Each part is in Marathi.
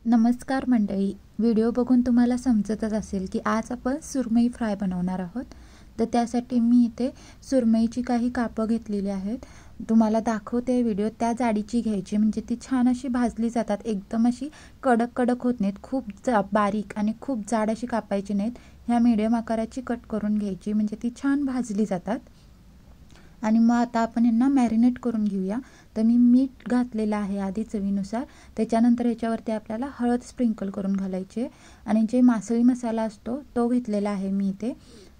नमस्कार मंडळी. व्हिडिओ बघून तुम्हाला समजतच असेल की आज आपण सुरमई फ्राय बनवणार आहोत. तर त्यासाठी मी इथे सुरमईची काही कापं घेतलेली आहेत. तुम्हाला दाखवते व्हिडिओ त्या जाडीची घ्यायची, म्हणजे ती छान अशी भाजली जातात. एकदम अशी कडक कडक होत नाहीत, खूप बारीक आणि खूप जाड अशी कापायची नाहीत. ह्या मीडियम आकाराची कट करून घ्यायची, म्हणजे ती छान भाजली जातात. आणि मग आता आपण यांना मॅरिनेट करून घेऊया. तर मी मीठ घातलेलं आहे आधी चवीनुसार. त्याच्यानंतर याच्यावरती आपल्याला हळद स्प्रिंकल करून घालायचे. आणि जे मासळी मसाला असतो तो घेतलेला आहे मी इथे.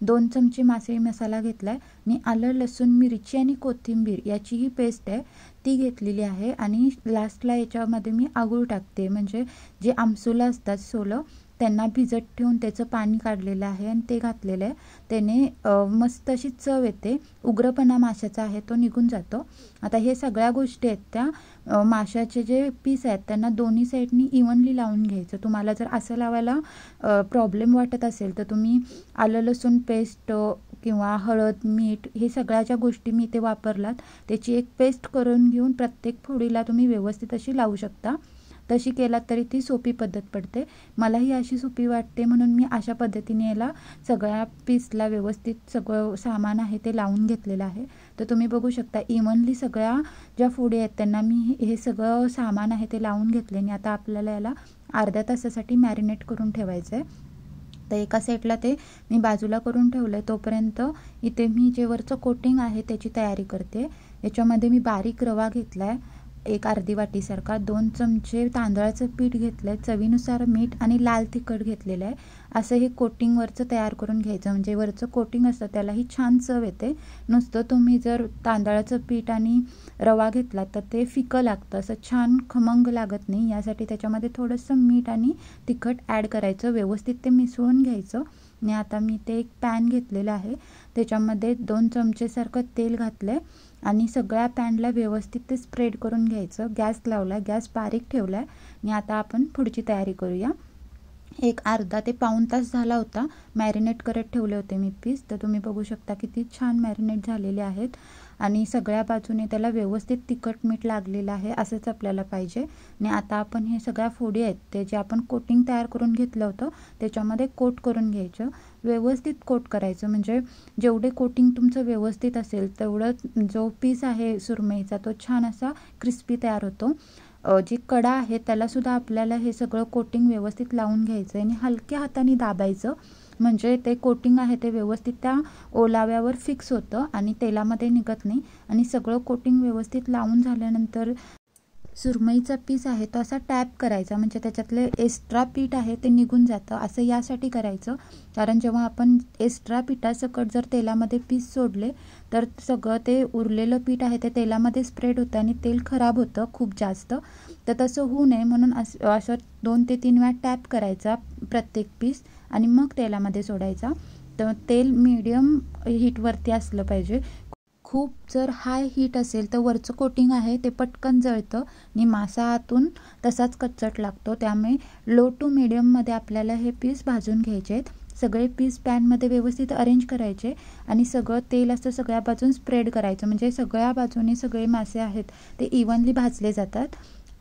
2 चमचे मासळी मसाला घेतला आहे. आणि आलं लसूण मिरची आणि कोथिंबीर याची ही पेस्ट आहे ती घेतलेली आहे. आणि लास्टला याच्यामध्ये मी आगूळ टाकते, म्हणजे जे आमसुलं असतात सोलं त्यांना भिजत ठेवून त्याचं पाणी काढलेलं आहे आणि ते घातलेलं आहे. त्याने मस्त अशी चव येते, उग्रपणा माशाचा आहे तो निघून जातो. आता हे सगळ्या गोष्टी आहेत त्या माशाचे जे पीस आहेत त्यांना दोन्ही साईडनी इव्हनली लावून घ्यायचं. तुम्हाला जर असं लावायला प्रॉब्लेम वाटत असेल तर तुम्ही आलं लसूण पेस्ट किंवा हळद मीठ हे सगळ्या ज्या गोष्टी मी इथे वापरलात त्याची एक पेस्ट करून घेऊन प्रत्येक फोडीला तुम्ही व्यवस्थित अशी लावू शकता. तशी केलात तरी ती सोपी पद्धत पडते. मलाही अशी सोपी वाटते म्हणून मी अशा पद्धतीने याला सगळ्या पीसला व्यवस्थित सगळं सामान आहे ते लावून घेतलेलं आहे. तर तुम्ही बघू शकता इव्हनली सगळ्या ज्या फोडी आहेत त्यांना मी हे सगळं सामान आहे ते लावून घेतले. आणि आता आपल्याला याला अर्ध्या तासासाठी मॅरिनेट करून ठेवायचं आहे. तर एका साईडला ते मी बाजूला करून ठेवलं आहे. तोपर्यंत इथे मी जे वरचं कोटिंग आहे त्याची तयारी करते. याच्यामध्ये मी बारीक रवा घेतला आहे एक अर्धी वाटीसारखा, 2 चमचे तांदळाचं पीठ घेतलं आहे, चवीनुसार मीठ आणि लाल तिखट घेतलेलं आहे. असं हे कोटिंग वरचं तयार करून घ्यायचं, म्हणजे वरचं कोटिंग असतं त्यालाही छान चव येते. नुसतं तुम्ही जर तांदळाचं पीठ आणि रवा घेतला तर ते फिकं लागतं, असं छान खमंग लागत नाही. यासाठी त्याच्यामध्ये थोडंसं मीठ आणि तिखट ॲड करायचं, व्यवस्थित ते मिसळून घ्यायचं. आणि आता मी ते एक पॅन घेतलेलं आहे, त्याच्यामध्ये 2 चमचेसारखं तेल घातलं आहे आणि सगळ्या पॅनला व्यवस्थित ते स्प्रेड करून घ्यायचं. गॅस लावला, गॅस बारीक ठेवला आहे. आणि आता आपण पुढची तयारी करूया. एक अर्धा ते पाऊण तास झाला होता मॅरिनेट करत ठेवले होते मी पीस. तर तुम्ही बघू शकता किती छान मॅरिनेट झालेले आहेत. आणि सगळ्या बाजूने त्याला व्यवस्थित तिखट मीठ लागलेलं आहे, असंच आपल्याला पाहिजे. आणि आता आपण हे सगळ्या फोडी आहेत ते जे आपण कोटिंग तयार करून घेतलं होतं त्याच्यामध्ये कोट करून घ्यायचं. व्यवस्थित कोट करायचं, म्हणजे जेवढे कोटिंग तुमचं व्यवस्थित असेल तेवढं जो पीस आहे सुरमईचा तो छान असा क्रिस्पी तयार होतो. जी कडा आहे त्यालासुद्धा आपल्याला हे सगळं कोटिंग व्यवस्थित लावून घ्यायचं आहे आणि हलक्या हाताने दाबायचं, म्हणजे ते कोटिंग आहे ते व्यवस्थित त्या ओलाव्यावर फिक्स होतं आणि तेलामध्ये निघत नाही. आणि सगळं कोटिंग व्यवस्थित लावून झाल्यानंतर सुरमईचा पीस आहे तो असा टॅप करायचा, म्हणजे त्याच्यातले एक्स्ट्रा पीठ आहे ते निघून जातं. असं यासाठी करायचं कारण जेव्हा आपण एक्स्ट्रा पिठासकट जर तेलामध्ये पीस सोडले तर सगळं ते उरलेलं पीठ आहे ते तेलामध्ये स्प्रेड होतं आणि तेल खराब होतं खूप जास्त. तर तसं होऊ नये म्हणून असं 2 ते 3 वेळा टॅप करायचा प्रत्येक पीस आणि मग तेलामध्ये सोडायचा. तर तेल मीडियम हीटवरती असलं पाहिजे. खूप जर हाय हीट असेल तर वरचं कोटिंग आहे ते पटकन जळतं आणि मासा आतून तसाच कच्चट लागतो. त्यामुळे लो टू मीडियममध्ये आपल्याला हे पीस भाजून घ्यायचे आहेत. सगळे पीस पॅनमध्ये व्यवस्थित अरेंज करायचे आणि सगळं तेल असं सगळ्या बाजून स्प्रेड करायचं, म्हणजे सगळ्या बाजूने सगळे मासे आहेत ते इव्हनली भाजले जातात.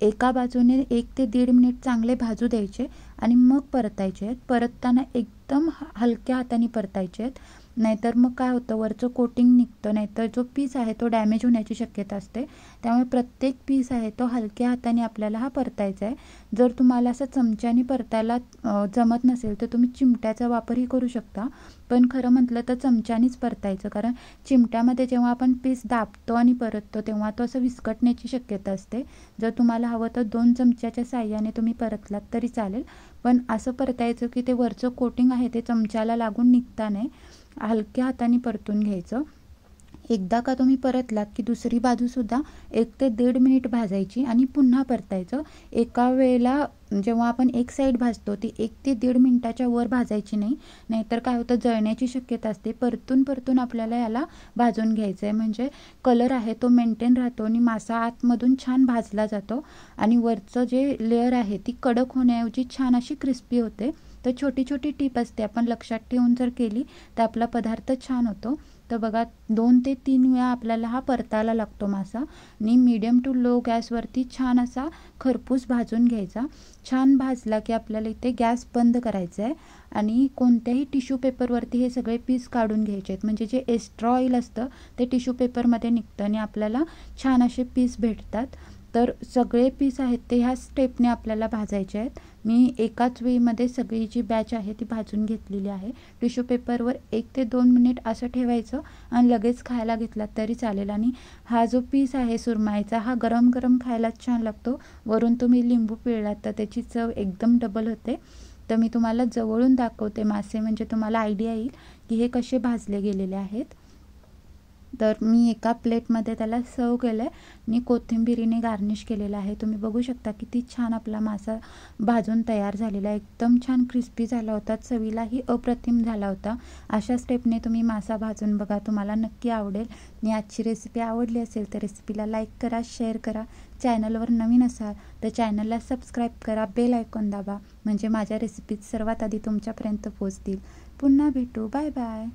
एका बाजूने 1 ते 1.5 मिनिट चांगले भाजू द्यायचे आणि मग परतायचे आहेत. परतताना एकदम हलक्या हाताने परतायचे आहेत, नाहीतर मग काय होतं वरचं कोटिंग निघतं, नाहीतर जो पीस आहे तो डॅमेज होण्याची शक्यता असते. त्यामुळे प्रत्येक पीस आहे तो हलक्या हाताने आपल्याला हा परतायचा आहे. जर तुम्हाला असं चमच्याने परतायला जमत नसेल तर तुम्ही चिमट्याचा वापरही करू शकता, पण खरं म्हटलं तर चमच्यानेच परतायचं, कारण चिमट्यामध्ये जेव्हा आपण पीस दाबतो आणि परततो तेव्हा तो असं विस्कटण्याची शक्यता असते. जर तुम्हाला हवं तर 2 चमच्याच्या साह्याने तुम्ही परतलात तरी चालेल, पण असं परतायचं की ते वरचं कोटिंग आहे ते चमच्याला लागून निघता नाही, हलक्या हाताने परतून घ्यायचं. एकदा का तुम्ही परतलात की दुसरी बाजूसुद्धा 1 ते 1.5 मिनिट भाजायची आणि पुन्हा परतायचं. एका वेळेला जेव्हा आपण एक साईड भाजतो ती 1 ते 1.5 मिनिटाच्या वर भाजायची नाही, नाहीतर काय होतं जळण्याची शक्यता असते. परतून परतून आपल्याला याला भाजून घ्यायचं आहे, म्हणजे कलर आहे तो मेंटेन राहतो आणि मासा आतमधून छान भाजला जातो आणि वरचं जे लेअर आहे ती कडक होण्याऐवजी छान अशी क्रिस्पी होते. तर छोटी छोटी टीप असते, आपण लक्षात ठेवून जर केली तर आपला पदार्थ छान होतो. तर बघा 2 ते 3 वेळा आपल्याला हा परतायला लागतो मासा आणि मीडियम टू लो गॅसवरती छान असा खरपूस भाजून घ्यायचा. छान भाजला की आपल्याला इथे गॅस बंद करायचा आहे आणि कोणत्याही टिश्यू पेपरवरती हे सगळे पीस काढून घ्यायचे आहेत, म्हणजे जे एक्स्ट्रा ऑइल असतं ते टिश्यू पेपरमध्ये निघतं आणि आपल्याला छान असे पीस भेटतात. तर सगळे पीस आहेत ते ह्या स्टेपने आपल्याला भाजायचे आहेत. मी एकाच वेळीमध्ये सगळी जी बॅच आहे ती भाजून घेतलेली आहे. टिश्यू पेपरवर 1 ते 2 मिनिट असं ठेवायचं आणि लगेच खायला घेतलात तरी चालेल. आणि हा जो पीस आहे सुरमईचा हा गरम गरम खायलाच छान लागतो. वरून तुम्ही लिंबू पिळलात तर त्याची चव एकदम डबल होते. तर मी तुम्हाला जवळून दाखवते मासे, म्हणजे तुम्हाला आयडिया येईल की हे कसे भाजले गेलेले आहेत. तर मी एका प्लेटमध्ये त्याला सर्व केलं आहे आणि कोथिंबिरीने गार्निश केलेलं आहे. तुम्ही बघू शकता किती छान आपला मासा भाजून तयार झालेला आहे. एकदम छान क्रिस्पी झाला होता, चवीलाही अप्रतिम झाला होता. अशा स्टेपने तुम्ही मासा भाजून बघा, तुम्हाला नक्की आवडेल. आणि आजची रेसिपी आवडली असेल तर रेसिपीला लाईक करा, शेअर करा. चॅनलवर नवीन असाल तर चॅनलला सबस्क्राईब करा, बेल आयकॉन दाबा, म्हणजे माझ्या रेसिपीज सर्वात आधी तुमच्यापर्यंत पोहोचतील. पुन्हा भेटू, बाय बाय.